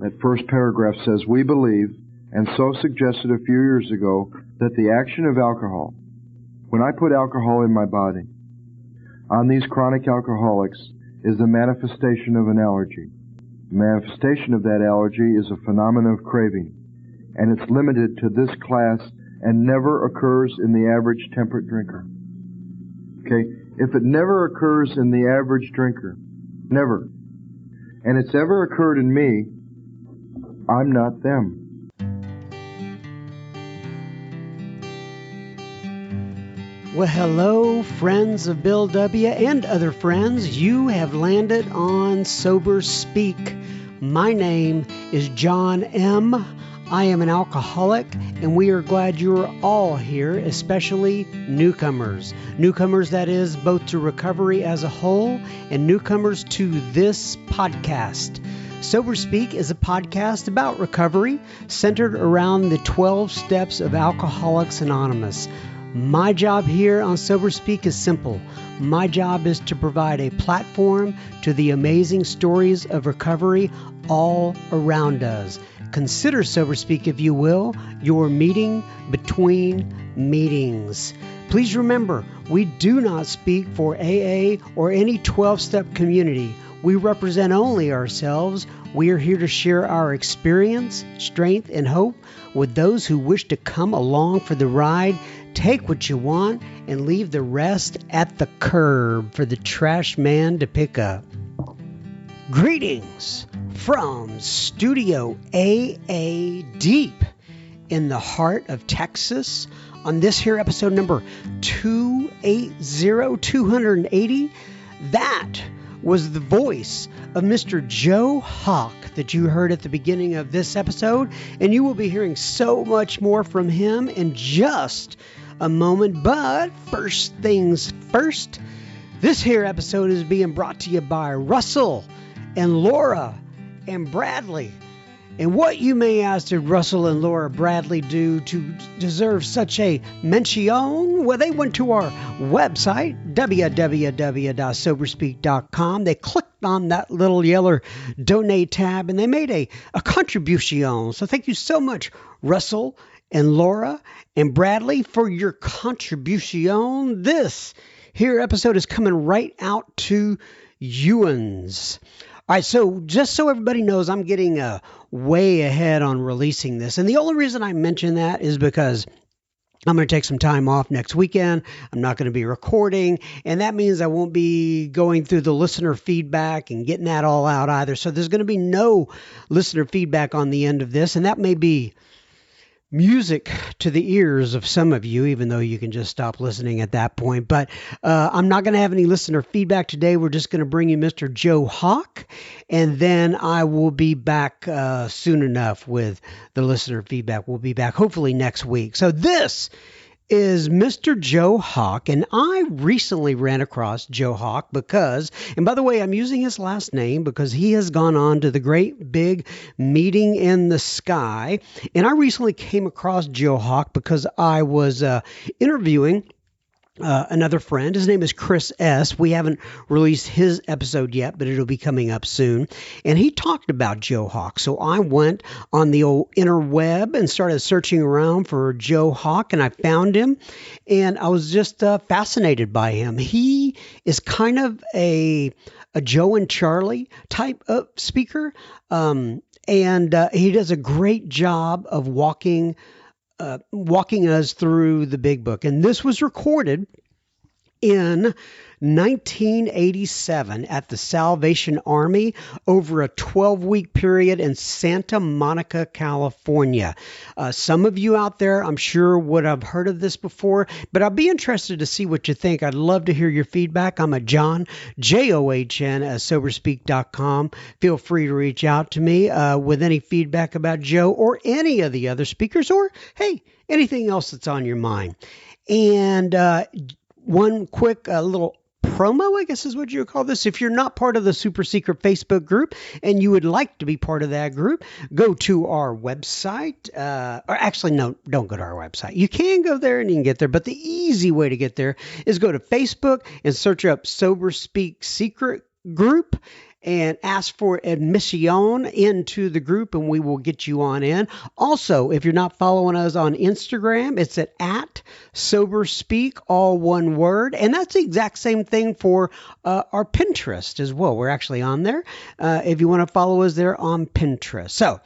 That first paragraph says, "We believe, and so suggested a few years ago, that the action of alcohol, when I put alcohol in my body, on these chronic alcoholics, is the manifestation of an allergy. The manifestation of that allergy is a phenomenon of craving, and it's limited to this class and never occurs in the average temperate drinker." Okay? If it never occurs in the average drinker, never, and it's ever occurred in me, I'm not them. Well, hello, friends of Bill W. and other friends. You have landed on Sober Speak. My name is John M. I am an alcoholic, and we are glad you're all here, especially newcomers. Newcomers, that is, both to recovery as a whole and newcomers to this podcast. Sober Speak is a podcast about recovery centered around the 12 steps of Alcoholics Anonymous. My job here on Sober Speak is simple. My job is to provide a platform to the amazing stories of recovery all around us. Consider Sober Speak, if you will, your meeting between meetings. Please remember, we do not speak for AA or any 12-step community. We represent only ourselves. We are here to share our experience, strength, and hope with those who wish to come along for the ride. Take what you want and leave the rest at the curb for the trash man to pick up. Greetings from Studio AA deep in the heart of Texas on this here episode number 280. That was the voice of Mr. Joe Hawk that you heard at the beginning of this episode, and you will be hearing so much more from him in just a moment. But first things first, this here episode is being brought to you by Russell and Laura and Bradley. And what, you may ask, did Russell and Laura Bradley do to deserve such a mention? Well, they went to our website, www.soberspeak.com. They clicked on that little yellow donate tab, and they made a contribution. So thank you so much, Russell and Laura and Bradley, for your contribution. This here episode is coming right out to youans. All right, so just so everybody knows, I'm getting way ahead on releasing this. And the only reason I mention that is because I'm going to take some time off next weekend. I'm not going to be recording, and that means I won't be going through the listener feedback and getting that all out either. So there's going to be no listener feedback on the end of this, and that may be music to the ears of some of you, even though you can just stop listening at that point. But I'm not going to have any listener feedback today. We're just going to bring you Mr. Joe Hawk, and then I will be back soon enough with the listener feedback. We'll be back hopefully next week. So this is Mr. Joe Hawk, and I recently ran across Joe Hawk because, and by the way, I'm using his last name because he has gone on to the great big meeting in the sky, and I recently came across Joe Hawk because I was interviewing another friend. His name is Chris S. We haven't released his episode yet, but it'll be coming up soon. And he talked about Joe Hawk. So I went on the old interweb and started searching around for Joe Hawk, and I found him. And I was just fascinated by him. He is kind of a Joe and Charlie type of speaker. And he does a great job of walking us through the big book. And this was recorded in 1987 at the Salvation Army over a 12-week period in Santa Monica, California. Some of you out there, I'm sure, would have heard of this before, but I'd be interested to see what you think. I'd love to hear your feedback. I'm at John, John, at soberspeak.com. Feel free to reach out to me with any feedback about Joe or any of the other speakers, or, hey, anything else that's on your mind. And one quick little promo, I guess is what you would call this. If you're not part of the super secret Facebook group and you would like to be part of that group, go to our website. Or actually, no, don't go to our website. You can go there and you can get there, but the easy way to get there is go to Facebook and search up Sober Speak Secret Group. and ask for admission into the group, and we will get you on in. Also, if you're not following us on Instagram, it's at @SoberSpeak, all one word. And that's the exact same thing for our Pinterest as well. We're actually on there if you want to follow us there on Pinterest. So,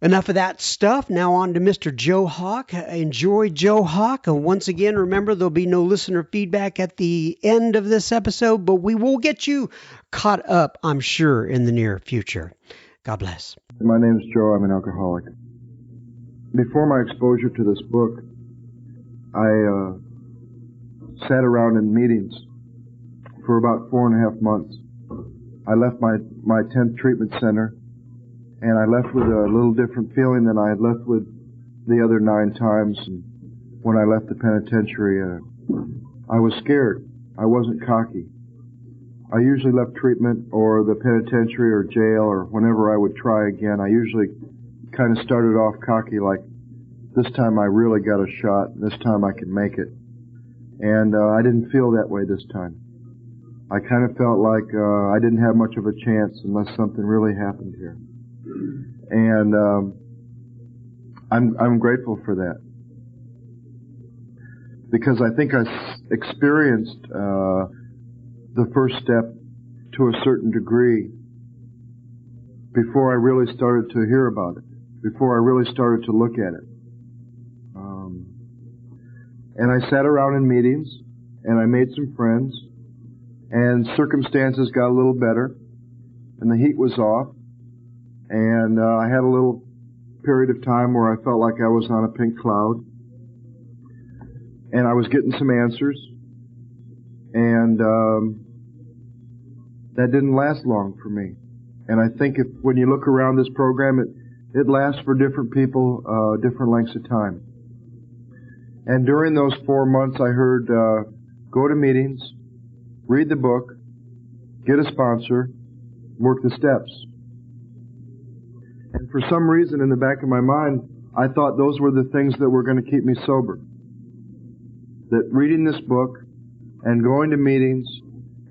enough of that stuff. Now on to Mr. Joe Hawk. Enjoy Joe Hawk. And once again, remember, there'll be no listener feedback at the end of this episode, but we will get you caught up, I'm sure, in the near future. God bless. My name is Joe. I'm an alcoholic. Before my exposure to this book, I sat around in meetings for about 4.5 months. I left my 10th treatment center, and I left with a little different feeling than I had left with the other 9 times. And when I left the penitentiary, I was scared. I wasn't cocky. I usually left treatment or the penitentiary or jail or whenever I would try again, I usually kind of started off cocky, like, this time I really got a shot. This time I can make it. And I didn't feel that way this time. I kind of felt like I didn't have much of a chance unless something really happened here. And I'm grateful for that, because I think I experienced the first step to a certain degree before I really started to hear about it, before I really started to look at it. And I sat around in meetings, and I made some friends, and circumstances got a little better, and the heat was off. And I had a little period of time where I felt like I was on a pink cloud. And I was getting some answers. And that didn't last long for me. And I think when you look around this program, it lasts for different people, different lengths of time. And during those 4 months, I heard, go to meetings, read the book, get a sponsor, work the steps. And for some reason in the back of my mind, I thought those were the things that were going to keep me sober. That reading this book and going to meetings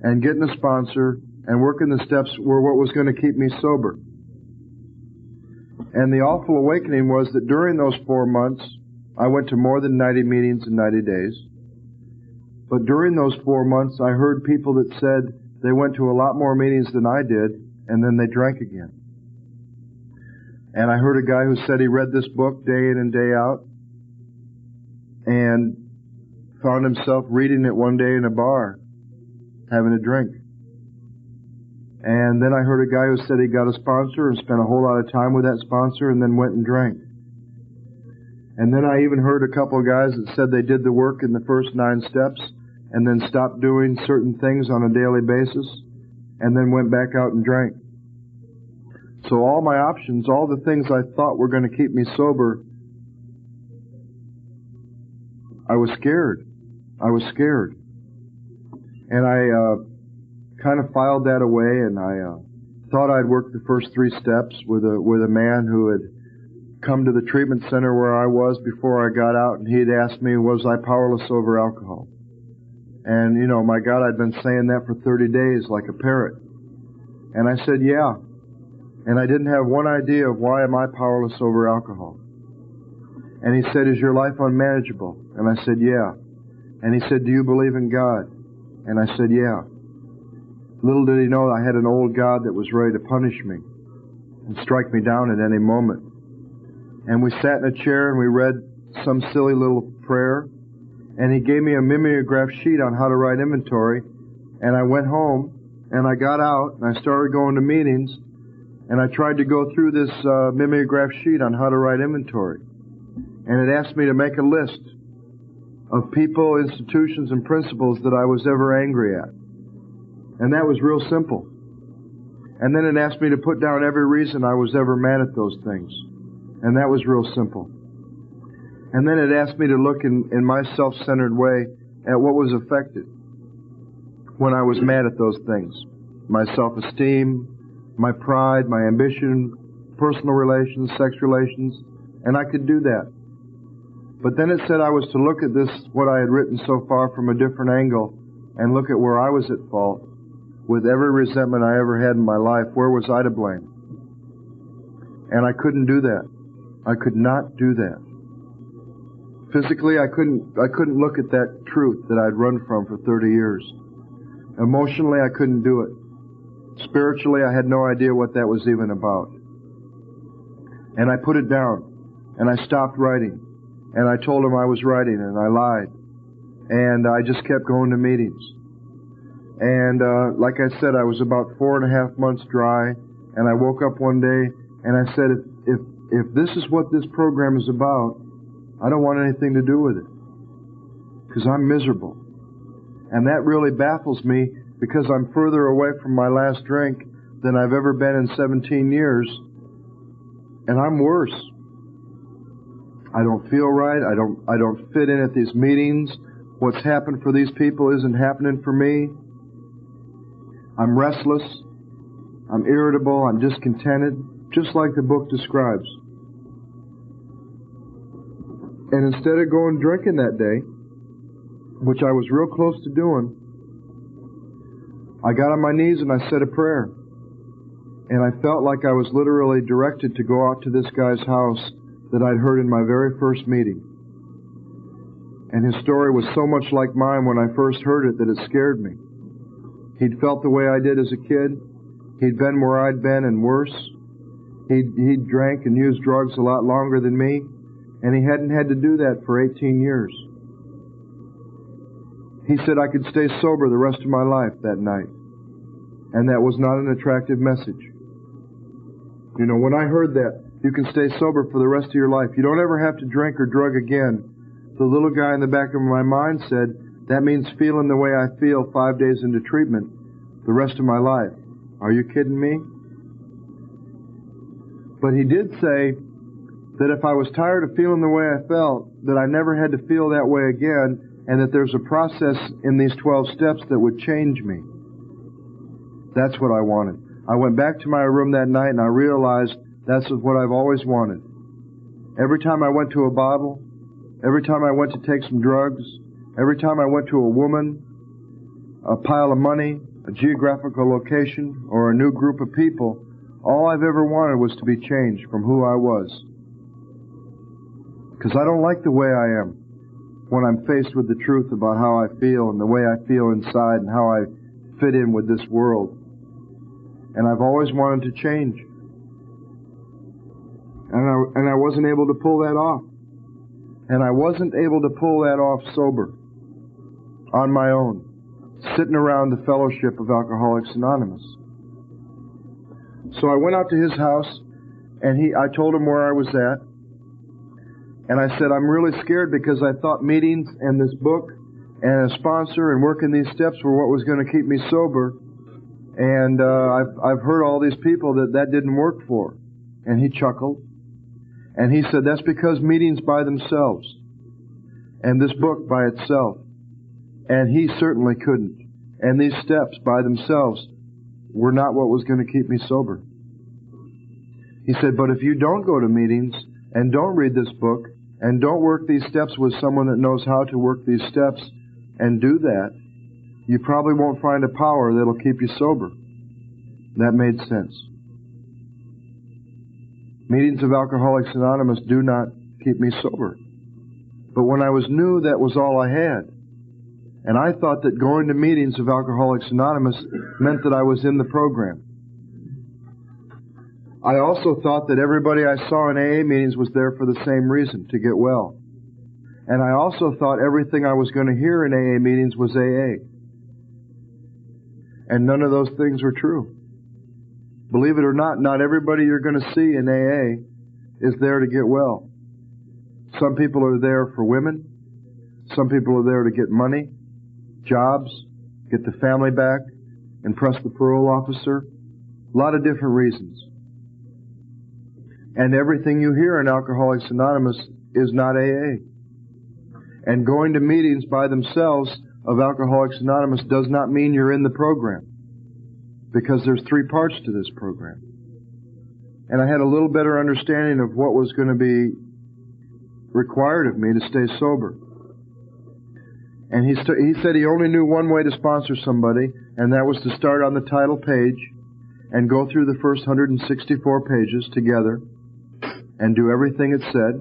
and getting a sponsor and working the steps were what was going to keep me sober. And the awful awakening was that during those 4 months, I went to more than 90 meetings in 90 days. But during those 4 months, I heard people that said they went to a lot more meetings than I did, and then they drank again. And I heard a guy who said he read this book day in and day out and found himself reading it one day in a bar, having a drink. And then I heard a guy who said he got a sponsor and spent a whole lot of time with that sponsor and then went and drank. And then I even heard a couple of guys that said they did the work in the first 9 steps and then stopped doing certain things on a daily basis and then went back out and drank. So all my options, all the things I thought were going to keep me sober, I was scared. I was scared. And I kind of filed that away, and I thought I'd worked the first 3 steps with a man who had come to the treatment center where I was before I got out, and he'd asked me, was I powerless over alcohol? And, you know, my God, I'd been saying that for 30 days like a parrot. And I said, yeah. And I didn't have one idea of why am I powerless over alcohol. And he said, is your life unmanageable? And I said, yeah. And he said, do you believe in God? And I said, yeah. Little did he know I had an old God that was ready to punish me and strike me down at any moment. And we sat in a chair and we read some silly little prayer. And he gave me a mimeograph sheet on how to write inventory. And I went home and I got out and I started going to meetings. And I tried to go through this mimeograph sheet on how to write inventory. And it asked me to make a list of people, institutions, and principles that I was ever angry at. And that was real simple. And then it asked me to put down every reason I was ever mad at those things. And that was real simple. And then it asked me to look in my self-centered way at what was affected when I was mad at those things. My self-esteem, my pride, my ambition, personal relations, sex relations, and I could do that. But then it said I was to look at this, what I had written so far, from a different angle and look at where I was at fault with every resentment I ever had in my life, where was I to blame? And I couldn't do that. I could not do that. Physically, I couldn't look at that truth that I'd run from for 30 years. Emotionally, I couldn't do it. Spiritually, I had no idea what that was even about. And I put it down, and I stopped writing, and I told him I was writing, and I lied. And I just kept going to meetings. And like I said, I was about 4.5 months dry, and I woke up one day, and I said, if this is what this program is about, I don't want anything to do with it, because I'm miserable. And that really baffles me, because I'm further away from my last drink than I've ever been in 17 years, and I'm worse. I don't feel right. I don't fit in at these meetings. What's happened for these people isn't happening for me. I'm restless. I'm irritable. I'm discontented, just like the book describes. And instead of going drinking that day, which I was real close to doing, I got on my knees and I said a prayer. And I felt like I was literally directed to go out to this guy's house that I'd heard in my very first meeting. And his story was so much like mine when I first heard it that it scared me. He'd felt the way I did as a kid. He'd been where I'd been and worse. He'd drank and used drugs a lot longer than me, and he hadn't had to do that for 18 years. He said I could stay sober the rest of my life that night, and that was not an attractive message. You know, when I heard that, you can stay sober for the rest of your life, you don't ever have to drink or drug again, the little guy in the back of my mind said, that means feeling the way I feel 5 days into treatment the rest of my life. Are you kidding me? But he did say that if I was tired of feeling the way I felt, that I never had to feel that way again, and that there's a process in these 12 steps that would change me. That's what I wanted. I went back to my room that night and I realized that's what I've always wanted. Every time I went to a bottle, every time I went to take some drugs, every time I went to a woman, a pile of money, a geographical location, or a new group of people, all I've ever wanted was to be changed from who I was. Because I don't like the way I am when I'm faced with the truth about how I feel and the way I feel inside and how I fit in with this world. And I've always wanted to change. And I wasn't able to pull that off. And I wasn't able to pull that off sober, on my own, sitting around the fellowship of Alcoholics Anonymous. So I went out to his house, and I told him where I was at. And I said, I'm really scared because I thought meetings and this book and a sponsor and working these steps were what was going to keep me sober. And I've heard all these people that didn't work for. And he chuckled. And he said, that's because meetings by themselves and this book by itself. And he certainly couldn't. And these steps by themselves were not what was going to keep me sober. He said, but if you don't go to meetings and don't read this book and don't work these steps with someone that knows how to work these steps and do that, you probably won't find a power that'll keep you sober. That made sense. Meetings of Alcoholics Anonymous do not keep me sober. But when I was new, that was all I had. And I thought that going to meetings of Alcoholics Anonymous meant that I was in the program. I also thought that everybody I saw in AA meetings was there for the same reason, to get well. And I also thought everything I was going to hear in AA meetings was AA. And none of those things were true. Believe it or not, not everybody you're going to see in AA is there to get well. Some people are there for women. Some people are there to get money, jobs, get the family back, impress the parole officer. A lot of different reasons. And everything you hear in Alcoholics Anonymous is not AA. And going to meetings by themselves of Alcoholics Anonymous does not mean you're in the program, because there's 3 parts to this program. And I had a little better understanding of what was going to be required of me to stay sober. And he said he only knew one way to sponsor somebody, and that was to start on the title page and go through the first 164 pages together and do everything it said.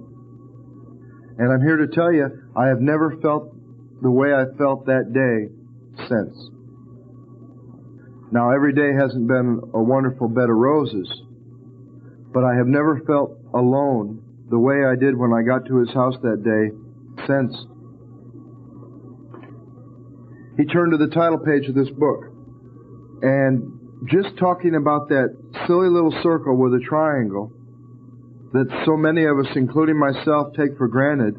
And I'm here to tell you, I have never felt the way I felt that day since. Now, every day hasn't been a wonderful bed of roses, but I have never felt alone the way I did when I got to his house that day since. He turned to the title page of this book, and just talking about that silly little circle with a triangle that so many of us, including myself, take for granted,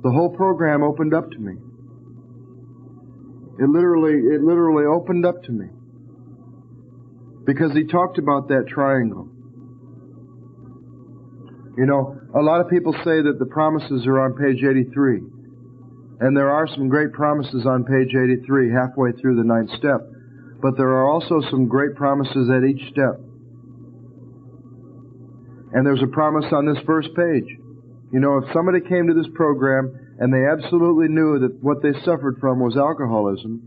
the whole program opened up to me. It literally opened up to me. Because he talked about that triangle. You know, a lot of people say that the promises are on page 83. And there are some great promises on page 83, halfway through the 9th step. But there are also some great promises at each step. And there's a promise on this first page. You know, if somebody came to this program and they absolutely knew that what they suffered from was alcoholism,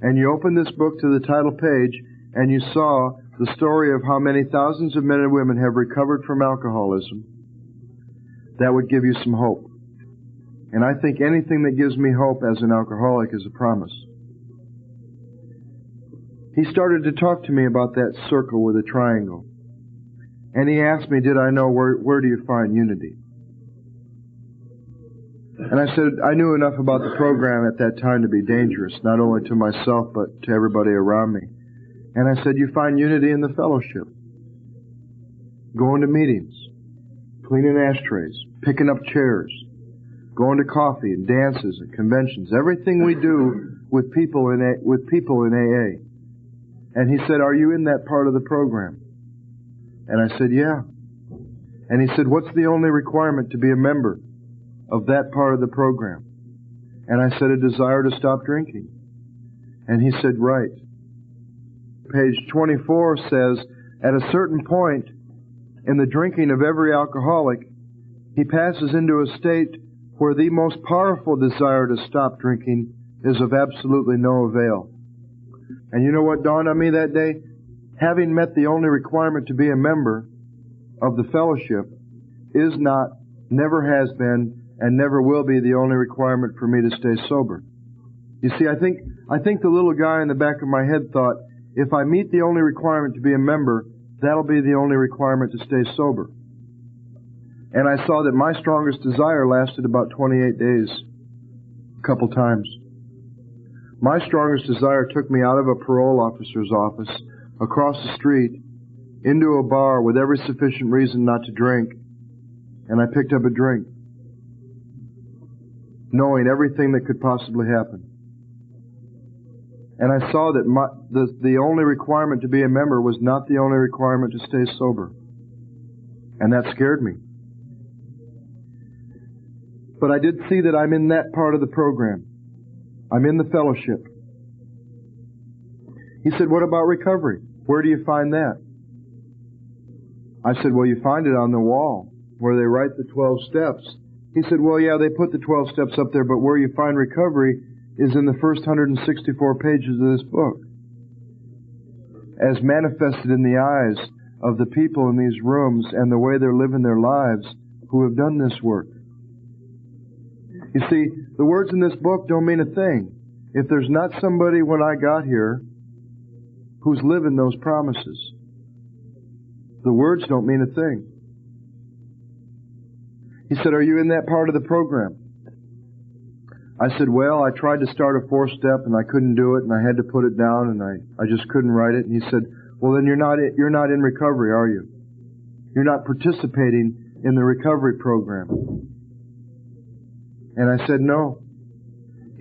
and you opened this book to the title page and you saw the story of how many thousands of men and women have recovered from alcoholism, that would give you some hope. And I think anything that gives me hope as an alcoholic is a promise. He started to talk to me about that circle with a triangle. And he asked me, did I know where do you find unity? And I said, I knew enough about the program at that time to be dangerous, not only to myself, but to everybody around me. And I said, you find unity in the fellowship. Going to meetings, cleaning ashtrays, picking up chairs, going to coffee and dances and conventions, everything we do with people in AA. And he said, are you in that part of the program? And I said, yeah. And he said, what's the only requirement to be a member of that part of the program? And I said, a desire to stop drinking. And he said, right. Page 24 says, at a certain point in the drinking of every alcoholic, he passes into a state where the most powerful desire to stop drinking is of absolutely no avail. And you know what dawned on me that day? Having met the only requirement to be a member of the fellowship is not, never has been, and never will be the only requirement for me to stay sober. You see, I think the little guy in the back of my head thought, if I meet the only requirement to be a member, that'll be the only requirement to stay sober. And I saw that my strongest desire lasted about 28 days, a couple times. My strongest desire took me out of a parole officer's office, across the street, into a bar with every sufficient reason not to drink, and I picked up a drink, knowing everything that could possibly happen. And I saw that the only requirement to be a member was not the only requirement to stay sober. And that scared me. But I did see that I'm in that part of the program. I'm in the fellowship. He said, what about recovery? Where do you find that? I said, well, you find it on the wall where they write the 12 steps. He said, well, yeah, they put the 12 steps up there, but where you find recovery is in the first 164 pages of this book, as manifested in the eyes of the people in these rooms and the way they're living their lives who have done this work. You see, the words in this book don't mean a thing if there's not somebody when I got here who's living those promises. The words don't mean a thing. He said, are you in that part of the program? I said, well, I tried to start a 4-step and I couldn't do it, and I had to put it down, and I just couldn't write it. And he said, well, then you're not in recovery, are you? You're not participating in the recovery program. And I said, no.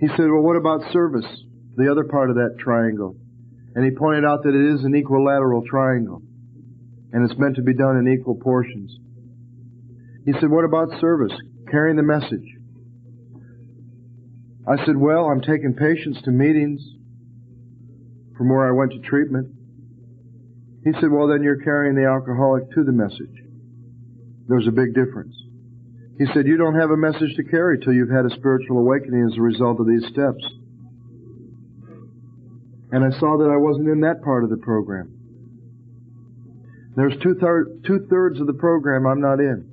He said, well, what about service, the other part of that triangle? And he pointed out that it is an equilateral triangle, and it's meant to be done in equal portions. He said, what about service, carrying the message? I said, well, I'm taking patients to meetings from where I went to treatment. He said, well, then you're carrying the alcoholic to the message. There's a big difference. He said, you don't have a message to carry till you've had a spiritual awakening as a result of these steps. And I saw that I wasn't in that part of the program. There's two-thirds of the program I'm not in.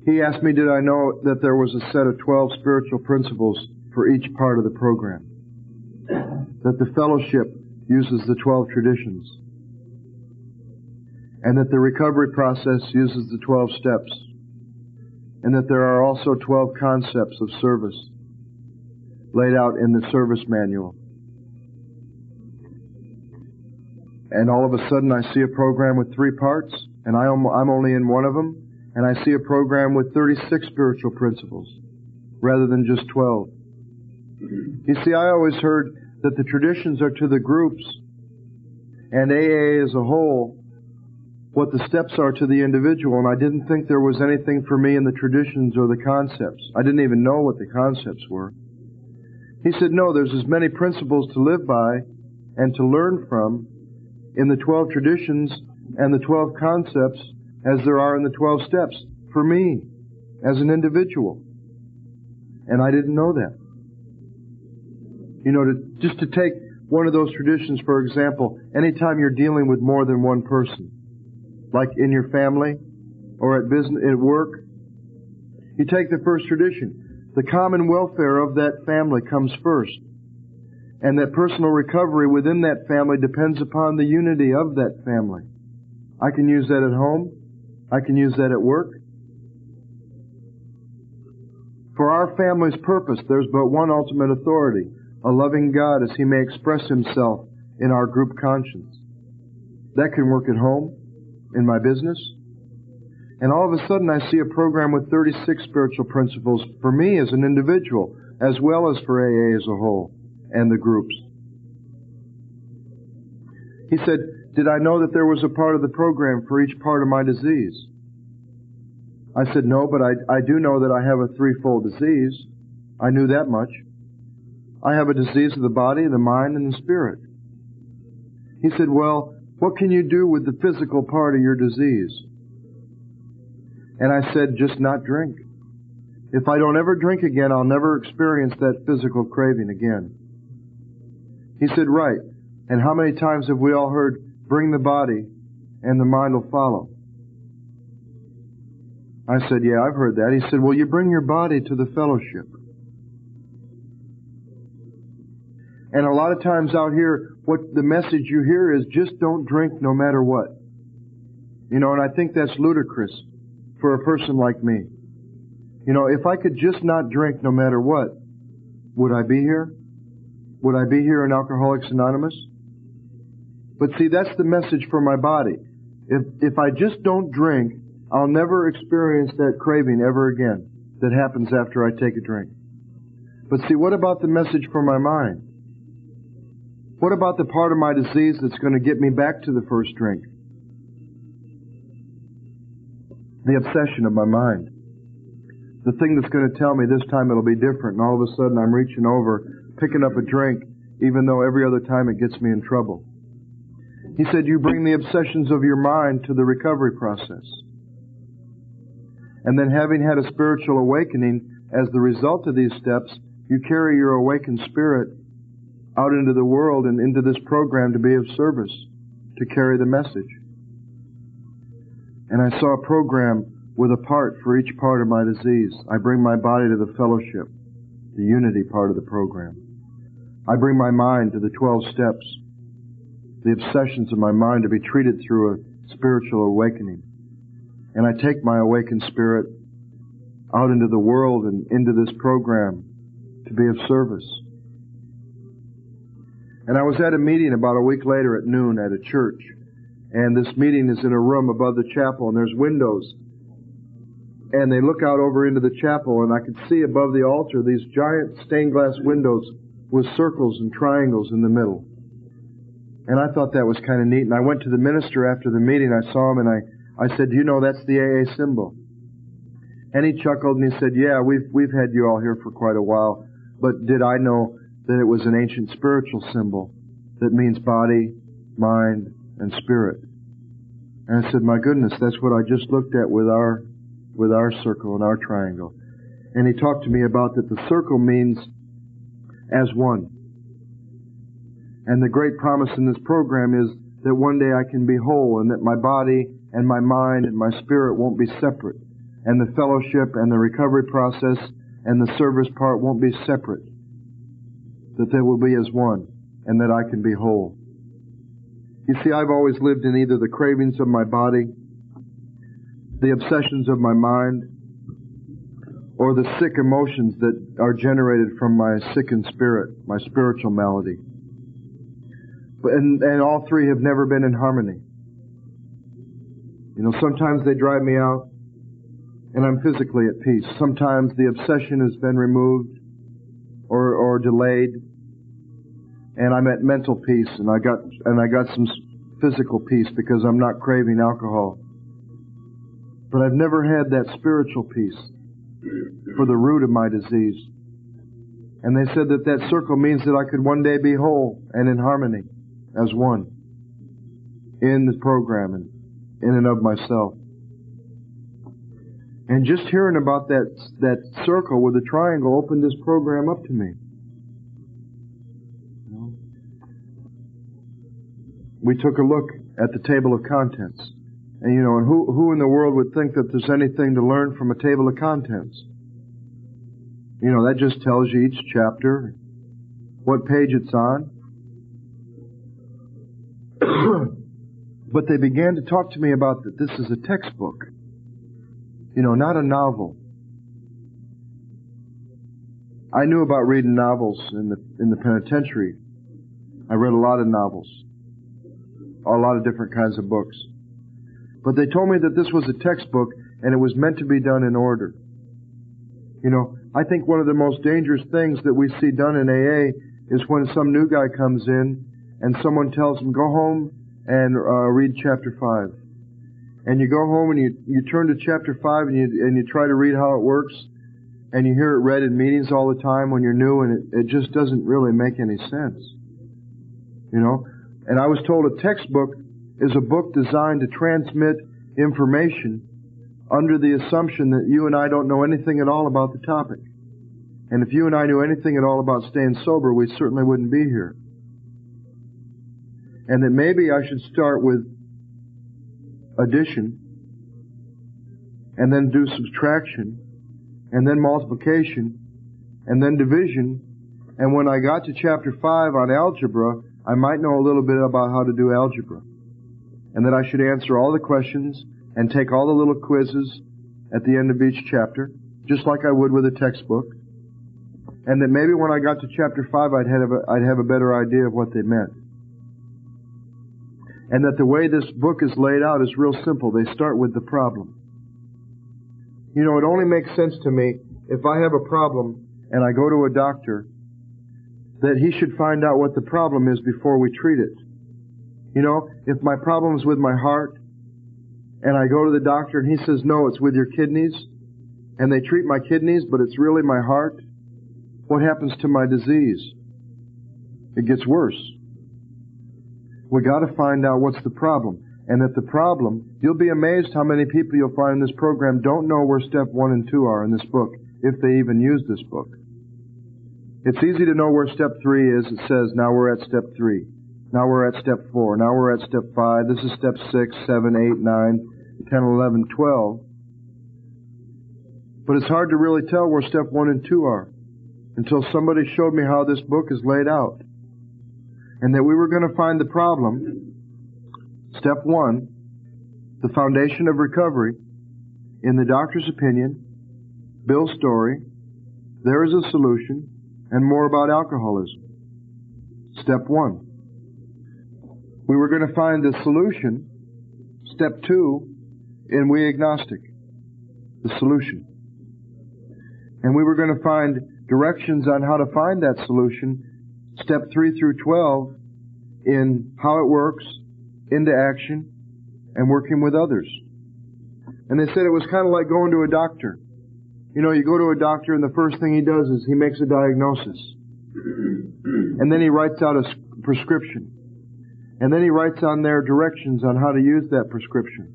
He asked me, did I know that there was a set of 12 spiritual principles for each part of the program? That the fellowship uses the 12 traditions. And that the recovery process uses the 12 steps. And that there are also 12 concepts of service laid out in the service manual. And all of a sudden I see a program with 3 parts, and I'm only in one of them, and I see a program with 36 spiritual principles, rather than just 12. You see, I always heard that the traditions are to the groups, and AA as a whole, what the steps are to the individual, and I didn't think there was anything for me in the traditions or the concepts. I didn't even know what the concepts were. He said, no, there's as many principles to live by and to learn from in the 12 traditions and the 12 concepts as there are in the 12 steps for me as an individual. And I didn't know that. You know, just to take one of those traditions, for example, anytime you're dealing with more than one person, like in your family or at business, at work, you take the first tradition. The common welfare of that family comes first. And that personal recovery within that family depends upon the unity of that family. I can use that at home. I can use that at work. For our family's purpose, there's but one ultimate authority, a loving God as He may express Himself in our group conscience. That can work at home, in my business. And all of a sudden I see a program with 36 spiritual principles for me as an individual, as well as for AA as a whole, and the groups. He said, did I know that there was a part of the program for each part of my disease? I said, no, but I do know that I have a threefold disease. I knew that much. I have a disease of the body, the mind, and the spirit. He said, well, what can you do with the physical part of your disease? And I said, just not drink. If I don't ever drink again, I'll never experience that physical craving again. He said, right. And how many times have we all heard, bring the body and the mind will follow? I said, yeah, I've heard that. He said, well, you bring your body to the fellowship. And a lot of times out here, what the message you hear is just don't drink no matter what. You know, and I think that's ludicrous for a person like me. You know, if I could just not drink no matter what, would I be here? Would I be here in Alcoholics Anonymous? But see, that's the message for my body. If I just don't drink, I'll never experience that craving ever again that happens after I take a drink. But see, what about the message for my mind? What about the part of my disease that's going to get me back to the first drink? The obsession of my mind. The thing that's going to tell me this time it'll be different, and all of a sudden I'm reaching over, picking up a drink, even though every other time it gets me in trouble. He said, you bring the obsessions of your mind to the recovery process. And then having had a spiritual awakening, as the result of these steps, you carry your awakened spirit out into the world and into this program to be of service, to carry the message. And I saw a program with a part for each part of my disease. I bring my body to the fellowship, the unity part of the program. I bring my mind to the 12 steps, the obsessions of my mind to be treated through a spiritual awakening. And I take my awakened spirit out into the world and into this program to be of service. And I was at a meeting about a week later at noon at a church. And this meeting is in a room above the chapel, and there's windows. And they look out over into the chapel, and I could see above the altar these giant stained glass windows with circles and triangles in the middle. And I thought that was kind of neat. And I went to the minister after the meeting. I saw him, and I said, do you know that's the AA symbol? And he chuckled and he said, yeah, we've had you all here for quite a while. But did I know that it was an ancient spiritual symbol that means body, mind, and spirit? And I said, my goodness, that's what I just looked at with our with our circle and our triangle. And he talked to me about that the circle means as one. And the great promise in this program is that one day I can be whole, and that my body and my mind and my spirit won't be separate. And the fellowship and the recovery process and the service part won't be separate. That they will be as one, and that I can be whole. You see, I've always lived in either the cravings of my body, the obsessions of my mind, or the sick emotions that are generated from my sickened spirit, my spiritual malady. And all three have never been in harmony. You know, sometimes they drive me out, and I'm physically at peace. Sometimes the obsession has been removed or delayed, and I'm at mental peace, and I got some physical peace because I'm not craving alcohol. But I've never had that spiritual peace for the root of my disease. And they said that that circle means that I could one day be whole and in harmony as one in the program and in and of myself. And just hearing about that circle with the triangle opened this program up to me. We took a look at the table of contents. And and who in the world would think that there's anything to learn from a table of contents? That just tells you each chapter, what page it's on. But they began to talk to me about that this is a textbook. Not a novel. I knew about reading novels in the penitentiary. I read a lot of novels. A lot of different kinds of books. But they told me that this was a textbook and it was meant to be done in order. I think one of the most dangerous things that we see done in AA is when some new guy comes in and someone tells him, go home and read chapter 5. And you go home and you turn to chapter 5 and you try to read how it works, and you hear it read in meetings all the time when you're new, and it just doesn't really make any sense. And I was told a textbook is a book designed to transmit information under the assumption that you and I don't know anything at all about the topic. And if you and I knew anything at all about staying sober, we certainly wouldn't be here. And that maybe I should start with addition, and then do subtraction, and then multiplication, and then division. And when I got to chapter 5 on algebra, I might know a little bit about how to do algebra. And that I should answer all the questions and take all the little quizzes at the end of each chapter, just like I would with a textbook. And that maybe when I got to chapter 5, I'd have a better idea of what they meant. And that the way this book is laid out is real simple. They start with the problem. It only makes sense to me if I have a problem and I go to a doctor, that he should find out what the problem is before we treat it. If my problem is with my heart, and I go to the doctor and he says, no, it's with your kidneys, and they treat my kidneys, but it's really my heart, what happens to my disease? It gets worse. We got to find out what's the problem. And that the problem, you'll be amazed how many people you'll find in this program don't know where step 1 and 2 are in this book, if they even use this book. It's easy to know where step 3 is. It says, now we're at step 3. Now we're at step 4. Now we're at step 5. This is step 6, 7, 8, 9, 10, 11, 12. But it's hard to really tell where step 1 and 2 are until somebody showed me how this book is laid out. And that we were going to find the problem, step 1, the foundation of recovery, in the doctor's opinion, Bill's story, there is a solution, and more about alcoholism. Step 1. We were going to find the solution, step 2, in We Agnostic, the solution. And we were going to find directions on how to find that solution, step 3 through 12, in How It Works, Into Action, and Working with Others. And they said it was kind of like going to a doctor. You go to a doctor and the first thing he does is he makes a diagnosis. And then he writes out a prescription. And then he writes on there directions on how to use that prescription.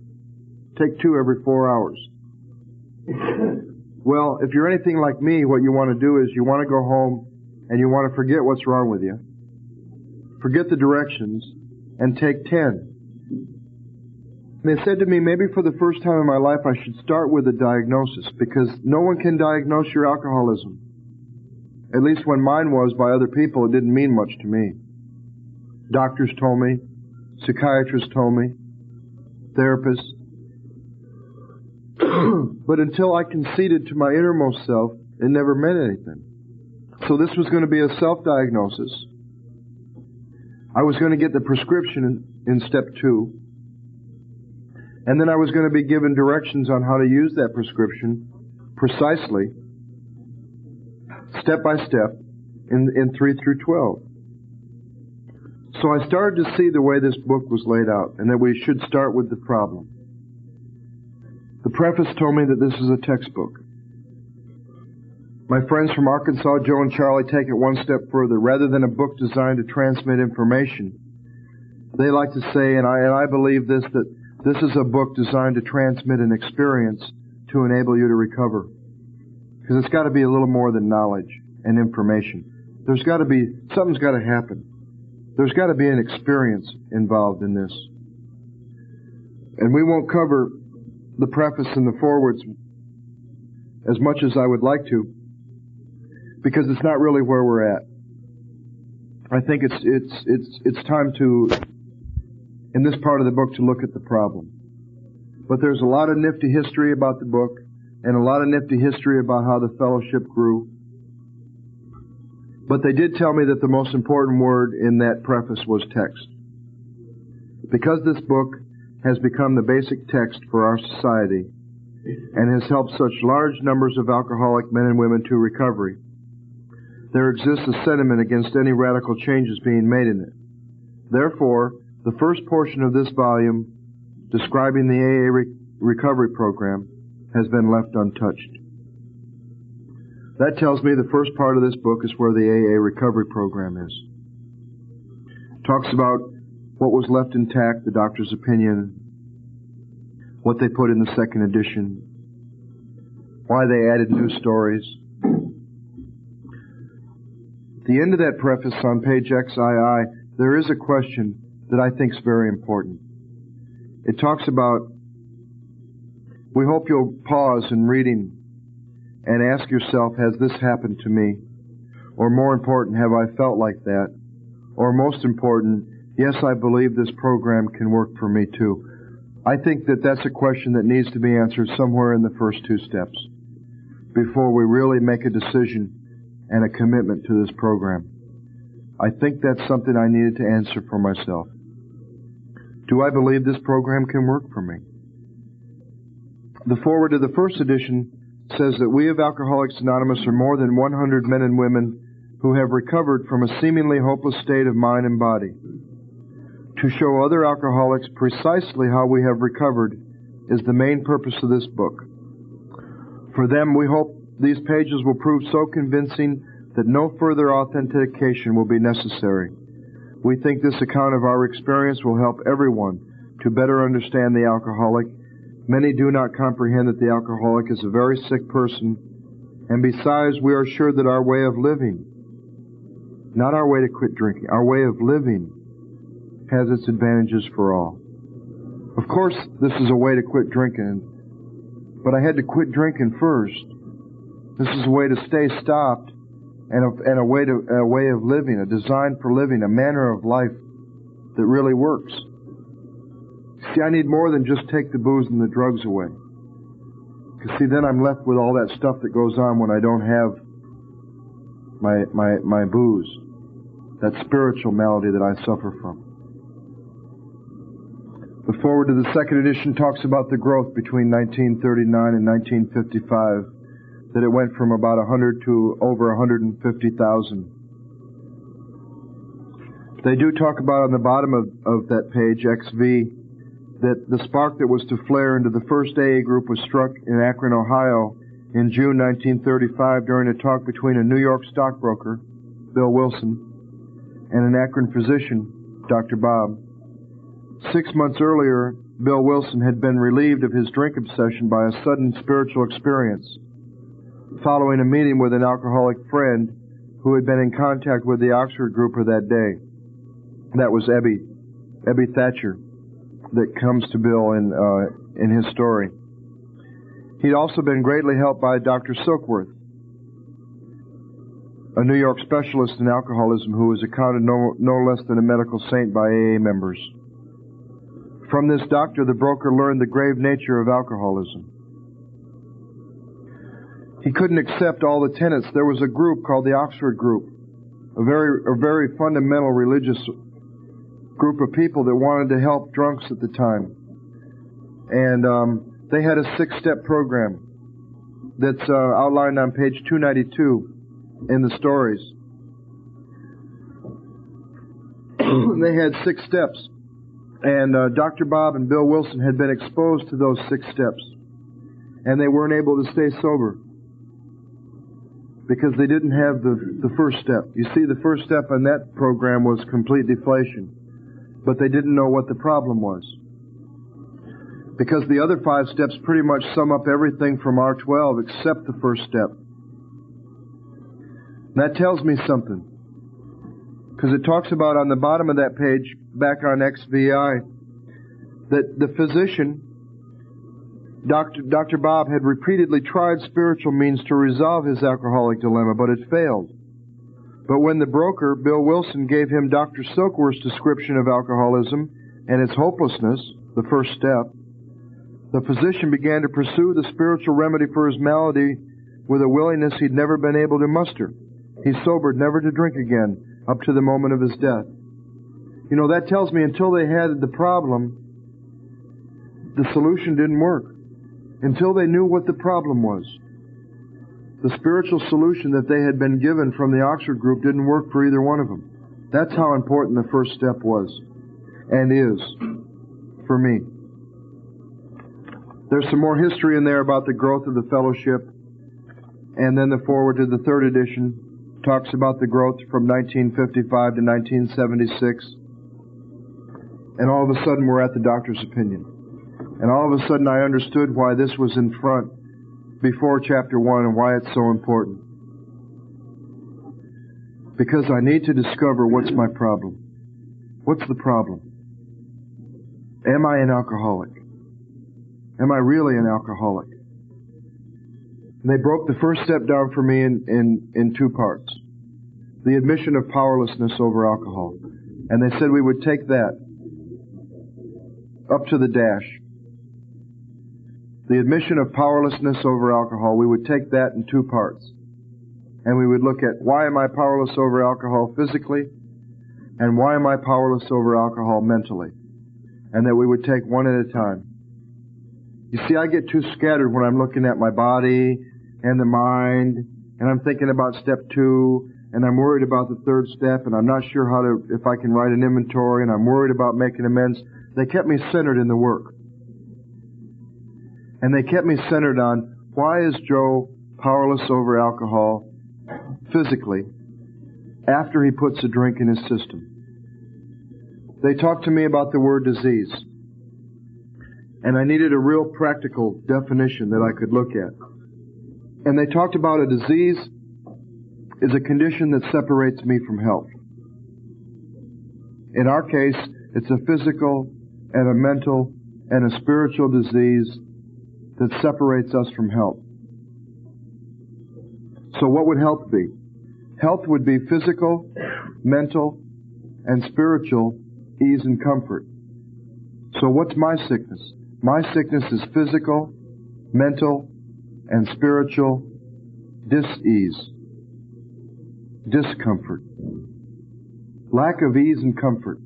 Take 2 every 4 hours. Well, if you're anything like me, what you want to do is you want to go home and you want to forget what's wrong with you, forget the directions, and take 10. And they said to me, maybe for the first time in my life I should start with a diagnosis, because no one can diagnose your alcoholism. At least when mine was by other people, it didn't mean much to me. Doctors told me, psychiatrists told me, therapists. But until I conceded to my innermost self, it never meant anything. So this was going to be a self-diagnosis. I was going to get the prescription in step 2. And then I was going to be given directions on how to use that prescription precisely, step by step, in 3 through 12. So I started to see the way this book was laid out, and that we should start with the problem. The preface told me that this is a textbook. My friends from Arkansas, Joe and Charlie, take it one step further. Rather than a book designed to transmit information, they like to say, and I believe this, that this is a book designed to transmit an experience to enable you to recover. Because it's got to be a little more than knowledge and information. There's got to be, something's got to happen. There's got to be an experience involved in this. And we won't cover the preface and the forewords as much as I would like to, because it's not really where we're at. I think it's time to, in this part of the book, to look at the problem. But there's a lot of nifty history about the book, and a lot of nifty history about how the fellowship grew. But they did tell me that the most important word in that preface was text. Because this book has become the basic text for our society and has helped such large numbers of alcoholic men and women to recovery, there exists a sentiment against any radical changes being made in it. Therefore, the first portion of this volume, describing the AA recovery program, has been left untouched. That tells me the first part of this book is where the AA recovery program is. It talks about what was left intact, the doctor's opinion, what they put in the second edition, why they added new stories. At the end of that preface on page XII, there is a question that I think is very important. It talks about, we hope you'll pause in reading and ask yourself, has this happened to me? Or more important, have I felt like that? Or most important, yes, I believe this program can work for me too. I think that that's a question that needs to be answered somewhere in the first 2 steps before we really make a decision and a commitment to this program. I think that's something I needed to answer for myself. Do I believe this program can work for me? The foreword to the first edition says that we of Alcoholics Anonymous are more than 100 men and women who have recovered from a seemingly hopeless state of mind and body. To show other alcoholics precisely how we have recovered is the main purpose of this book. For them, we hope these pages will prove so convincing that no further authentication will be necessary. We think this account of our experience will help everyone to better understand the alcoholic. Many do not comprehend that the alcoholic is a very sick person, and besides, we are sure that our way of living, not our way to quit drinking, our way of living has its advantages for all. Of course, this is a way to quit drinking, but I had to quit drinking first. This is a way to stay stopped, and a way of living, a design for living, a manner of life that really works. See, I need more than just take the booze and the drugs away. Because see, then I'm left with all that stuff that goes on when I don't have my booze, that spiritual malady that I suffer from. The foreword to the second edition talks about the growth between 1939 and 1955, that it went from about 100 to over 150,000. They do talk about on the bottom of that page, XV, that the spark that was to flare into the first AA group was struck in Akron, Ohio in June 1935 during a talk between a New York stockbroker, Bill Wilson, and an Akron physician, Dr. Bob. 6 months earlier, Bill Wilson, had been relieved of his drink obsession by a sudden spiritual experience following a meeting with an alcoholic friend who had been in contact with the Oxford grouper that day. That was Ebby Thatcher, that comes to Bill in his story. He'd also been greatly helped by Dr. Silkworth, a New York specialist in alcoholism who was accounted no less than a medical saint by AA members. From this doctor, the broker learned the grave nature of alcoholism. He couldn't accept all the tenets. There was a group called the Oxford Group, a very fundamental religious group of people that wanted to help drunks at the time. And they had a 6-step program that's outlined on page 292 in the stories. They had 6 steps. And Dr. Bob and Bill Wilson had been exposed to those 6 steps. And they weren't able to stay sober because they didn't have the first step. You see, the first step in that program was complete deflation. But they didn't know what the problem was. Because the other 5 steps pretty much sum up everything from R12 except the first step. And that tells me something. Because it talks about on the bottom of that page, back on XVI, that the physician, Dr. Bob, had repeatedly tried spiritual means to resolve his alcoholic dilemma, but it failed. But when the broker, Bill Wilson, gave him Dr. Silkworth's description of alcoholism and its hopelessness, the first step, the physician began to pursue the spiritual remedy for his malady with a willingness he'd never been able to muster. He sobered never to drink again up to the moment of his death. You know, that tells me until they had the problem, the solution didn't work. Until they knew what the problem was. The spiritual solution that they had been given from the Oxford group didn't work for either one of them. That's how important the first step was, and is, for me. There's some more history in there about the growth of the fellowship, and then the foreword to the 3rd edition talks about the growth from 1955 to 1976, and all of a sudden we're at the doctor's opinion. And all of a sudden I understood why this was in front before chapter 1 and why it's so important. Because I need to discover what's my problem. What's the problem? Am I an alcoholic? Am I really an alcoholic? And they broke the first step down for me in 2 parts. The admission of powerlessness over alcohol. And they said we would take that up to the dash. The admission of powerlessness over alcohol, we would take that in 2 parts. And we would look at why am I powerless over alcohol physically, and why am I powerless over alcohol mentally. And that we would take one at a time. You see, I get too scattered when I'm looking at my body and the mind, and I'm thinking about step 2, and I'm worried about the 3rd step, and I'm not sure if I can write an inventory, and I'm worried about making amends. They kept me centered in the work. And they kept me centered on, why is Joe powerless over alcohol physically after he puts a drink in his system? They talked to me about the word disease. And I needed a real practical definition that I could look at. And they talked about a disease is a condition that separates me from health. In our case, it's a physical and a mental and a spiritual disease that separates us from health. So what would health be? Health would be physical, mental, and spiritual ease and comfort. So what's my sickness? My sickness is physical, mental, and spiritual dis-ease, discomfort, lack of ease and comfort.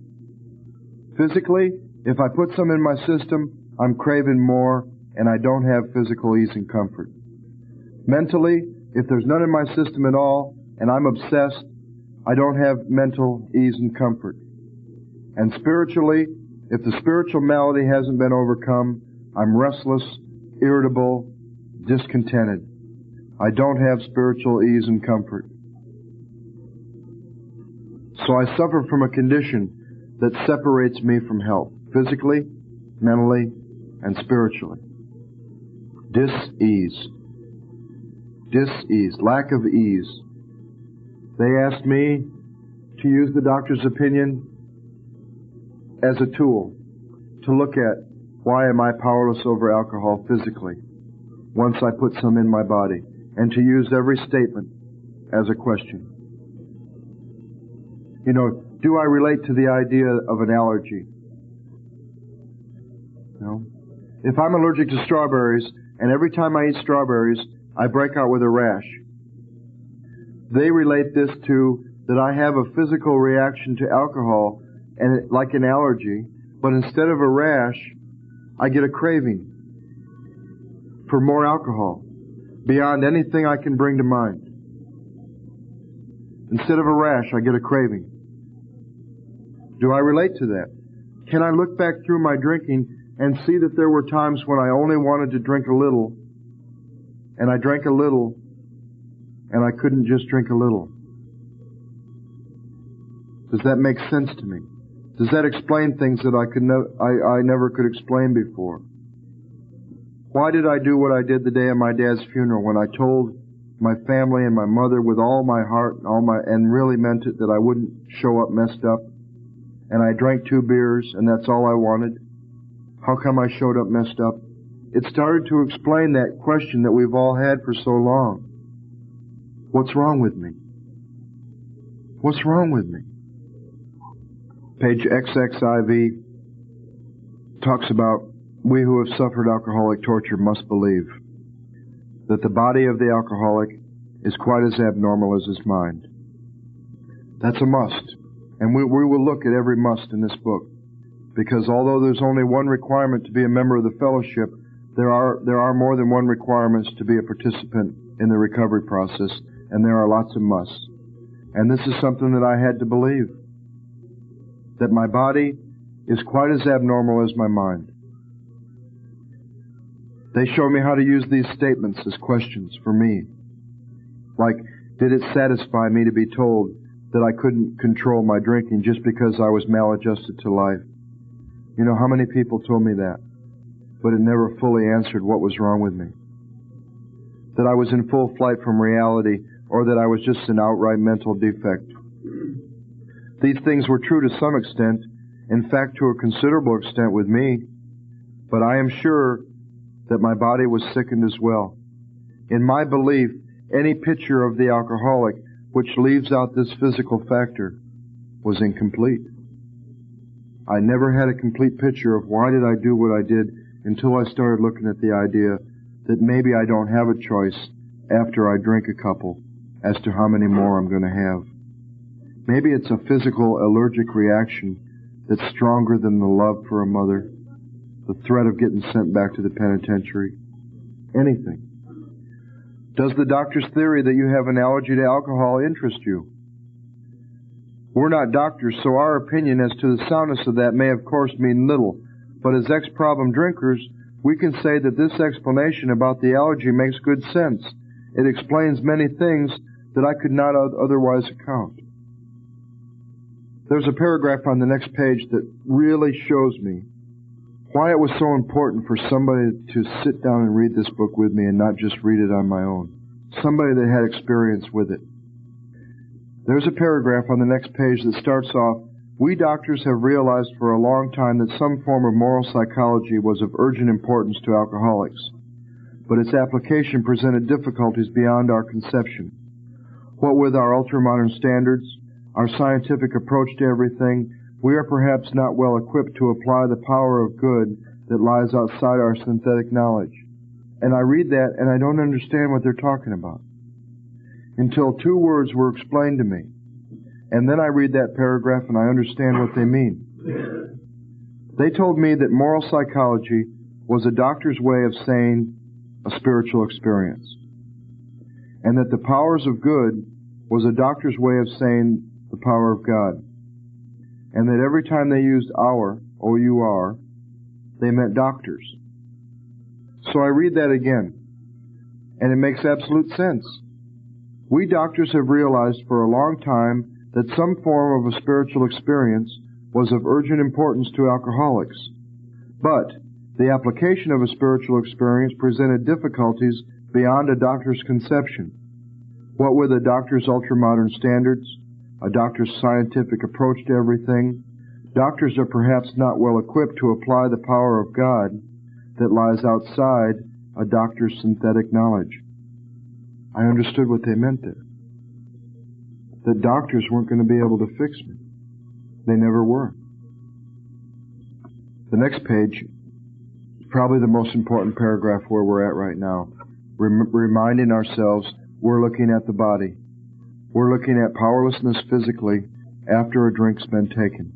Physically, if I put some in my system, I'm craving more, and I don't have physical ease and comfort. Mentally, if there's none in my system at all, and I'm obsessed, I don't have mental ease and comfort. And spiritually, if the spiritual malady hasn't been overcome, I'm restless, irritable, discontented. I don't have spiritual ease and comfort. So I suffer from a condition that separates me from health, physically, mentally, and spiritually. Dis-ease. Dis-ease, lack of ease. They asked me to use the doctor's opinion as a tool to look at why am I powerless over alcohol physically once I put some in my body, and to use every statement as a question. You know, do I relate to the idea of an allergy? No. If I'm allergic to strawberries, and every time I eat strawberries, I break out with a rash, they relate this to that I have a physical reaction to alcohol, and like an allergy, but instead of a rash, I get a craving for more alcohol, beyond anything I can bring to mind. Instead of a rash, I get a craving. Do I relate to that? Can I look back through my drinking and see that there were times when I only wanted to drink a little, and I drank a little, and I couldn't just drink a little? Does that make sense to me? Does that explain things that I never could explain before? Why did I do what I did the day of my dad's funeral when I told my family and my mother with all my heart and really meant it that I wouldn't show up messed up? And I drank 2 beers and that's all I wanted. How come I showed up messed up? It started to explain that question that we've all had for so long. What's wrong with me? What's wrong with me? Page XXIV talks about we who have suffered alcoholic torture must believe that the body of the alcoholic is quite as abnormal as his mind. That's a must. And we will look at every must in this book, because although there's only one requirement to be a member of the fellowship, there are more than one requirements to be a participant in the recovery process, and there are lots of musts. And this is something that I had to believe, that my body is quite as abnormal as my mind. They show me how to use these statements as questions for me. Like, did it satisfy me to be told that I couldn't control my drinking just because I was maladjusted to life? You know how many people told me that, but it never fully answered what was wrong with me. That I was in full flight from reality, or that I was just an outright mental defect. These things were true to some extent, in fact to a considerable extent with me, but I am sure that my body was sickened as well. In my belief, any picture of the alcoholic which leaves out this physical factor was incomplete. I never had a complete picture of why did I do what I did until I started looking at the idea that maybe I don't have a choice after I drink a couple as to how many more I'm going to have. Maybe it's a physical allergic reaction that's stronger than the love for a mother, the threat of getting sent back to the penitentiary, anything. Does the doctor's theory that you have an allergy to alcohol interest you? We're not doctors, so our opinion as to the soundness of that may of course mean little, but as ex-problem drinkers, we can say that this explanation about the allergy makes good sense. It explains many things that I could not otherwise account. There's a paragraph on the next page that really shows me why it was so important for somebody to sit down and read this book with me and not just read it on my own. Somebody that had experience with it. There's a paragraph on the next page that starts off, "We doctors have realized for a long time that some form of moral psychology was of urgent importance to alcoholics, but its application presented difficulties beyond our conception. What with our ultramodern standards, our scientific approach to everything, we are perhaps not well equipped to apply the power of good that lies outside our synthetic knowledge." And I read that and I don't understand what they're talking about until 2 words were explained to me. And then I read that paragraph and I understand what they mean. They told me that moral psychology was a doctor's way of saying a spiritual experience, and that the powers of good was a doctor's way of saying the power of God, and that every time they used our, O-U-R, they meant doctors. So I read that again, and it makes absolute sense. We doctors have realized for a long time that some form of a spiritual experience was of urgent importance to alcoholics, But the application of a spiritual experience presented difficulties beyond a doctor's conception. What with a doctor's ultra-modern standards, a doctor's scientific approach to everything, doctors are perhaps not well equipped to apply the power of God that lies outside a doctor's synthetic knowledge. I understood what they meant there. That doctors weren't going to be able to fix me. They never were. The next page is probably the most important paragraph where we're at right now. Reminding ourselves we're looking at the body. We're looking at powerlessness physically after a drink's been taken.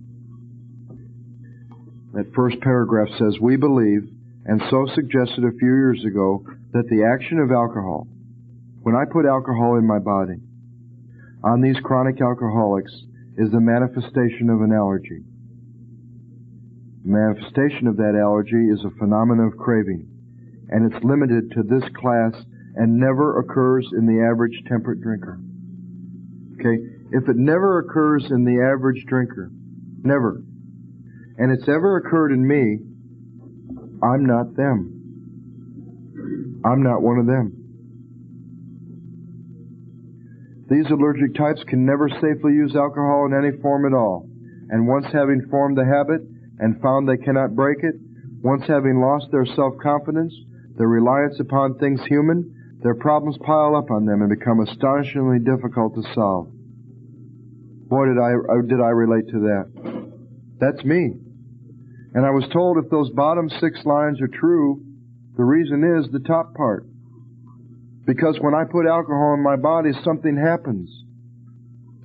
That first paragraph says, we believe, and so suggested a few years ago, that the action of alcohol, when I put alcohol in my body, on these chronic alcoholics, is the manifestation of an allergy. The manifestation of that allergy is a phenomenon of craving, and it's limited to this class and never occurs in the average temperate drinker. Okay? If it never occurs in the average drinker, never, and it's ever occurred in me, I'm not them. I'm not one of them. These allergic types can never safely use alcohol in any form at all, and once having formed the habit and found they cannot break it, once having lost their self-confidence, their reliance upon things human, their problems pile up on them and become astonishingly difficult to solve. Boy, did I relate to that. That's me. And I was told if those bottom 6 lines are true, the reason is the top part. Because when I put alcohol in my body, something happens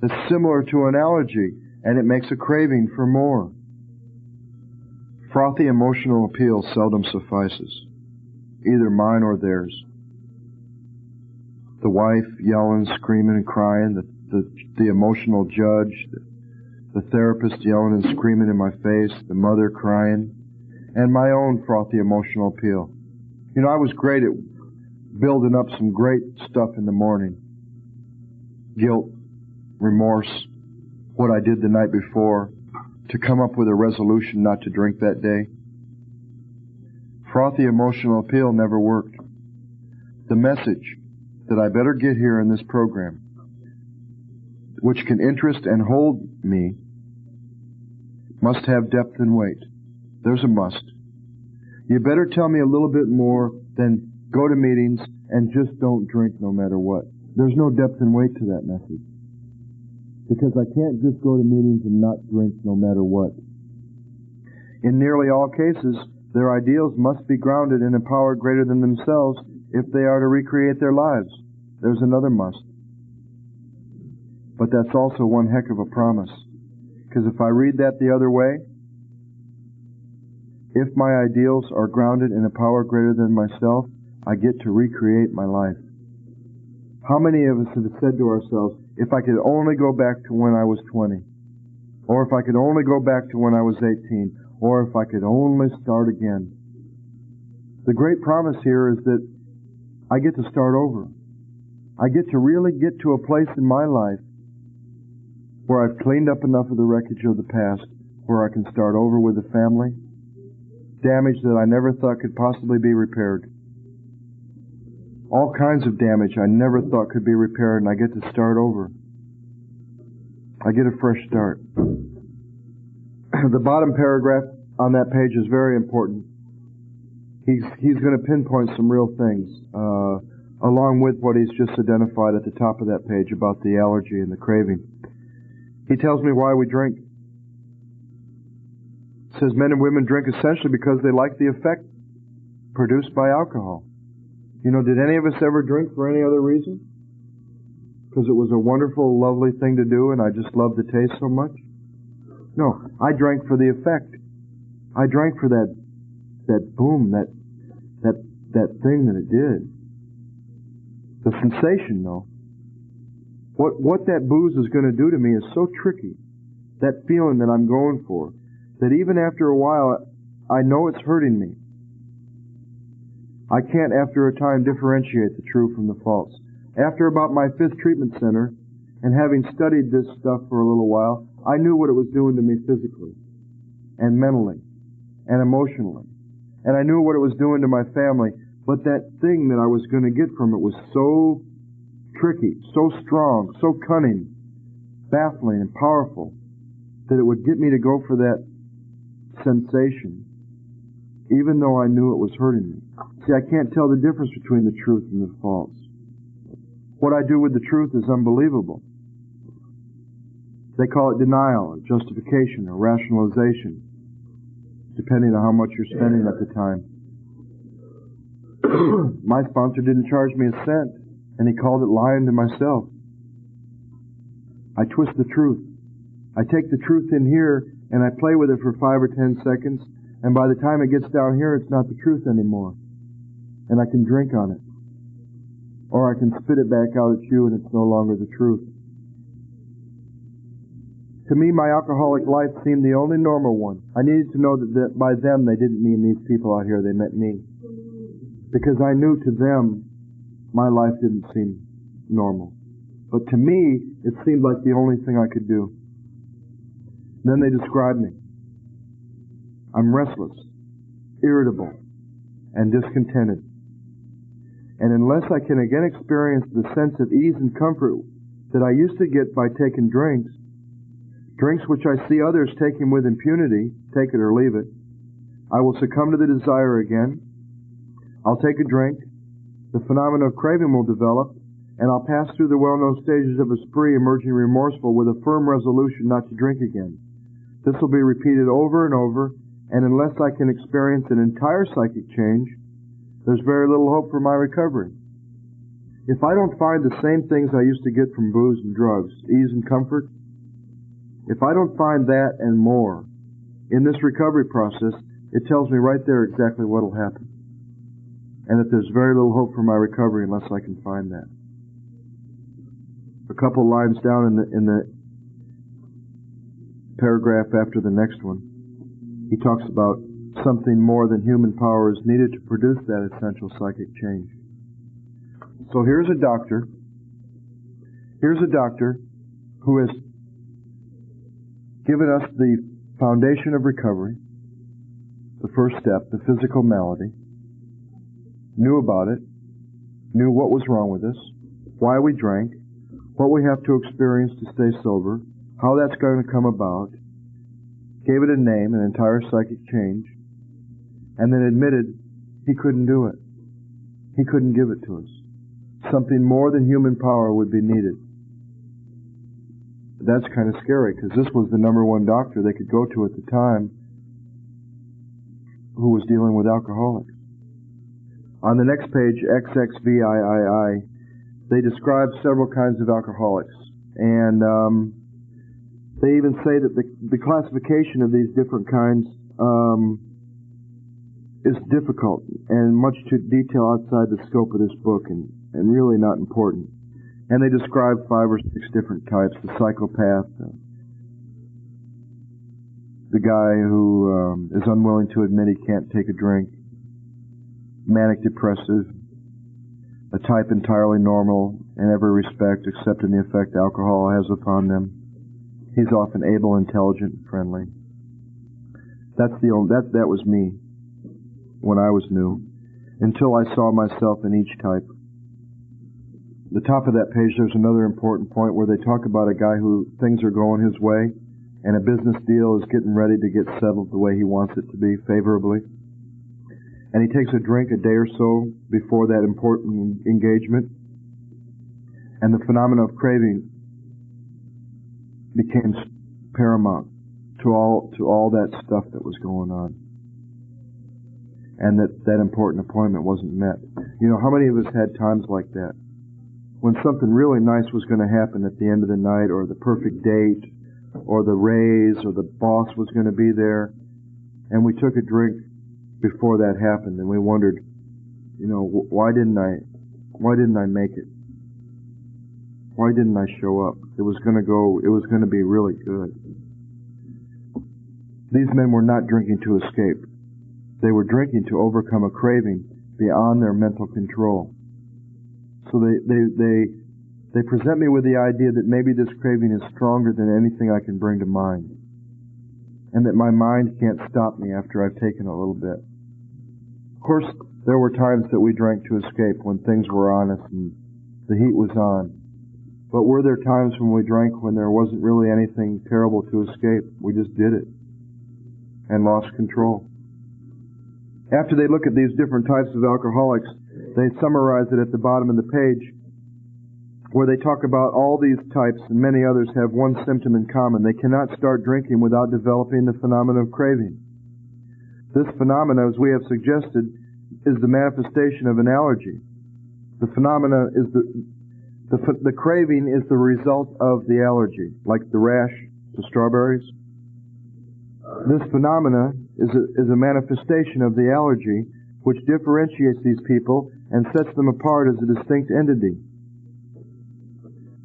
that's similar to an allergy, and it makes a craving for more. Frothy emotional appeal seldom suffices, either mine or theirs. The wife yelling, screaming, and crying, the emotional judge, the therapist yelling and screaming in my face, the mother crying, and my own frothy emotional appeal. You know, I was great at building up some great stuff in the morning. Guilt, remorse, what I did the night before, to come up with a resolution not to drink that day. Frothy emotional appeal never worked. The message that I better get here in this program, which can interest and hold me, must have depth and weight. There's a must. You better tell me a little bit more than go to meetings and just don't drink no matter what. There's no depth and weight to that message. Because I can't just go to meetings and not drink no matter what. In nearly all cases, their ideals must be grounded in a power greater than themselves if they are to recreate their lives. There's another must. But that's also one heck of a promise. Because if I read that the other way, if my ideals are grounded in a power greater than myself, I get to recreate my life. How many of us have said to ourselves, if I could only go back to when I was 20, or if I could only go back to when I was 18, or if I could only start again. The great promise here is that I get to start over. I get to really get to a place in my life where I've cleaned up enough of the wreckage of the past, where I can start over with a family, damage that I never thought could possibly be repaired. All kinds of damage I never thought could be repaired, and I get to start over. I get a fresh start. The bottom paragraph on that page is very important. He's going to pinpoint some real things, along with what he's just identified at the top of that page about the allergy and the craving. He tells me why we drink. He says men and women drink essentially because they like the effect produced by alcohol. You know, did any of us ever drink for any other reason? Because it was a wonderful, lovely thing to do and I just loved the taste so much? No, I drank for the effect. I drank for that boom, that thing that it did. The sensation, though. What that booze is going to do to me is so tricky. That feeling that I'm going for, that even after a while, I know it's hurting me. I can't, after a time, differentiate the true from the false. After about my 5th treatment center, and having studied this stuff for a little while, I knew what it was doing to me physically, and mentally, and emotionally. And I knew what it was doing to my family, but that thing that I was going to get from it was so tricky, so strong, so cunning, baffling and powerful, that it would get me to go for that sensation, even though I knew it was hurting me. See, I can't tell the difference between the truth and the false. What I do with the truth is unbelievable. They call it denial, or justification, or rationalization, depending on how much you're spending at the time. My sponsor didn't charge me a cent, and he called it lying to myself. I twist the truth. I take the truth in here, and I play with it for 5 or 10 seconds, and by the time it gets down here, it's not the truth anymore. And I can drink on it. Or I can spit it back out at you, and it's no longer the truth. To me, my alcoholic life seemed the only normal one. I needed to know that by them, they didn't mean these people out here, they meant me. Because I knew to them, my life didn't seem normal. But to me, it seemed like the only thing I could do. Then they described me. I'm restless, irritable, and discontented. And unless I can again experience the sense of ease and comfort that I used to get by taking drinks which I see others taking with impunity, take it or leave it, I will succumb to the desire again. I'll take a drink, the phenomenon of craving will develop, and I'll pass through the well-known stages of a spree, emerging remorseful with a firm resolution not to drink again. This will be repeated over and over, and unless I can experience an entire psychic change, there's very little hope for my recovery. If I don't find the same things I used to get from booze and drugs, ease and comfort, if I don't find that and more in this recovery process, it tells me right there exactly what will happen. And that there's very little hope for my recovery unless I can find that. A couple lines down in the paragraph after the next one, he talks about something more than human power is needed to produce that essential psychic change. So here's a doctor who has given us the foundation of recovery, the first step, the physical malady, knew about it, knew what was wrong with us, why we drank, what we have to experience to stay sober, how that's going to come about, gave it a name, an entire psychic change, and then admitted he couldn't do it. He couldn't give it to us. Something more than human power would be needed. That's kind of scary, because this was the number one doctor they could go to at the time who was dealing with alcoholics. On the next page, XXVIII, they describe several kinds of alcoholics. And they even say that the classification of these different kinds is difficult and much too detailed outside the scope of this book and really not important. And they describe 5 or 6 different types: the psychopath, the guy who is unwilling to admit he can't take a drink, manic depressive, a type entirely normal in every respect except in the effect alcohol has upon them. He's often able, intelligent, and friendly. That was me when I was new, until I saw myself in each type. The top of that page, there's another important point where they talk about a guy who things are going his way and a business deal is getting ready to get settled the way he wants it to be, favorably. And he takes a drink a day or so before that important engagement, and the phenomenon of craving became paramount to all that stuff that was going on. And that important appointment wasn't met. You know, how many of us had times like that? When something really nice was going to happen at the end of the night, or the perfect date, or the raise, or the boss was going to be there, and we took a drink before that happened, and we wondered, you know, why didn't I make it? Why didn't I show up? It was going to be really good. These men were not drinking to escape. They were drinking to overcome a craving beyond their mental control. So they present me with the idea that maybe this craving is stronger than anything I can bring to mind, and that my mind can't stop me after I've taken a little bit. course, there were times that we drank to escape when things were on us and the heat was on. But were there times when we drank when there wasn't really anything terrible to escape? We just did it and lost control. After they look at these different types of alcoholics, they summarize it at the bottom of the page where they talk about all these types and many others have one symptom in common. They cannot start drinking without developing the phenomenon of craving. This phenomena, as we have suggested, is the manifestation of an allergy. The phenomena is the craving is the result of the allergy, like the rash to strawberries. This phenomena is a manifestation of the allergy, which differentiates these people and sets them apart as a distinct entity.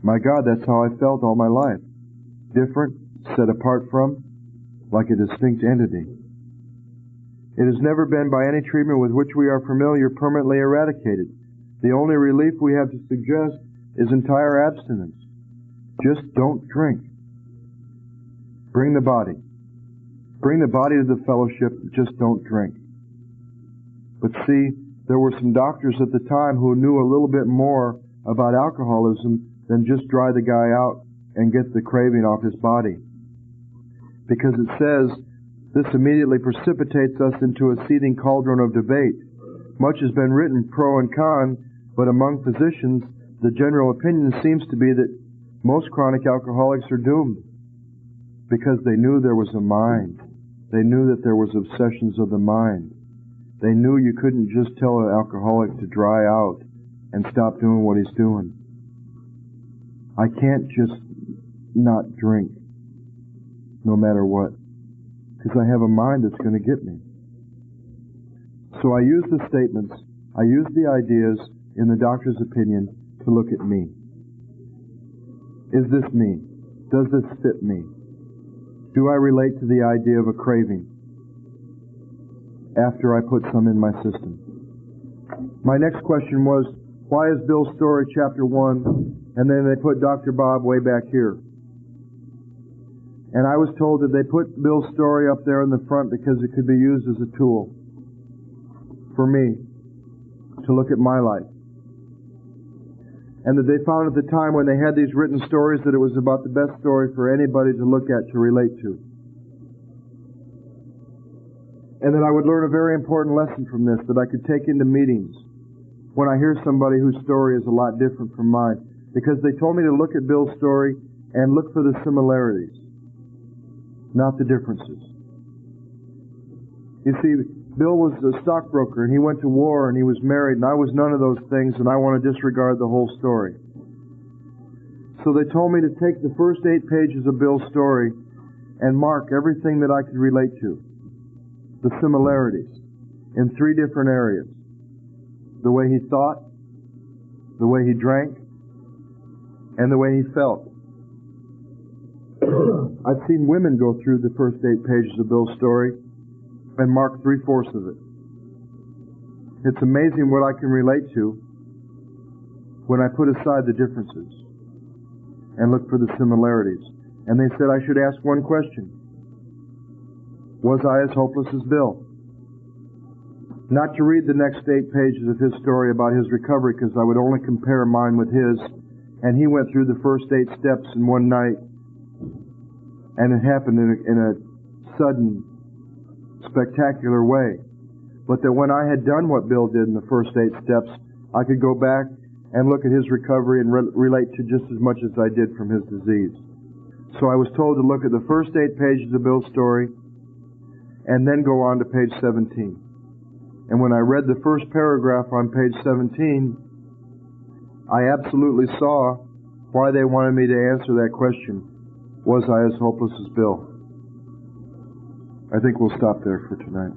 My God, that's how I felt all my life. Different, set apart from, like a distinct entity. It has never been by any treatment with which we are familiar permanently eradicated. The only relief we have to suggest is entire abstinence. Just don't drink. Bring the body. Bring the body to the fellowship, just don't drink. But see, there were some doctors at the time who knew a little bit more about alcoholism than just dry the guy out and get the craving off his body. Because it says, this immediately precipitates us into a seething cauldron of debate. Much has been written pro and con, but among physicians, the general opinion seems to be that most chronic alcoholics are doomed because they knew there was a mind. They knew that there was obsessions of the mind. They knew you couldn't just tell an alcoholic to dry out and stop doing what he's doing. I can't just not drink no matter what, because I have a mind that's going to get me. So I use the statements, I use the ideas in the doctor's opinion to look at me. Is this me? Does this fit me? Do I relate to the idea of a craving after I put some in my system? My next question was, why is Bill's story chapter 1, and then they put Dr. Bob way back here? And I was told that they put Bill's story up there in the front because it could be used as a tool for me to look at my life. And that they found at the time when they had these written stories that it was about the best story for anybody to look at, to relate to. And that I would learn a very important lesson from this that I could take into meetings when I hear somebody whose story is a lot different from mine. Because they told me to look at Bill's story and look for the similarities, not the differences. You see, Bill was a stockbroker, and he went to war, and he was married, and I was none of those things, and I want to disregard the whole story. So they told me to take the first 8 pages of Bill's story and mark everything that I could relate to, the similarities, in 3 different areas. The way he thought, the way he drank, and the way he felt. I've seen women go through the first 8 pages of Bill's story and mark 3/4 of it. It's amazing what I can relate to when I put aside the differences and look for the similarities. And they said I should ask one question. Was I as hopeless as Bill? Not to read the next 8 pages of his story about his recovery, because I would only compare mine with his, and he went through the first 8 steps in one night, and it happened in a sudden, spectacular way. But that when I had done what Bill did in the first 8 steps, I could go back and look at his recovery and relate to just as much as I did from his disease. So I was told to look at the first 8 pages of Bill's story and then go on to page 17. And when I read the first paragraph on page 17, I absolutely saw why they wanted me to answer that question. Was I as hopeless as Bill? I think we'll stop there for tonight.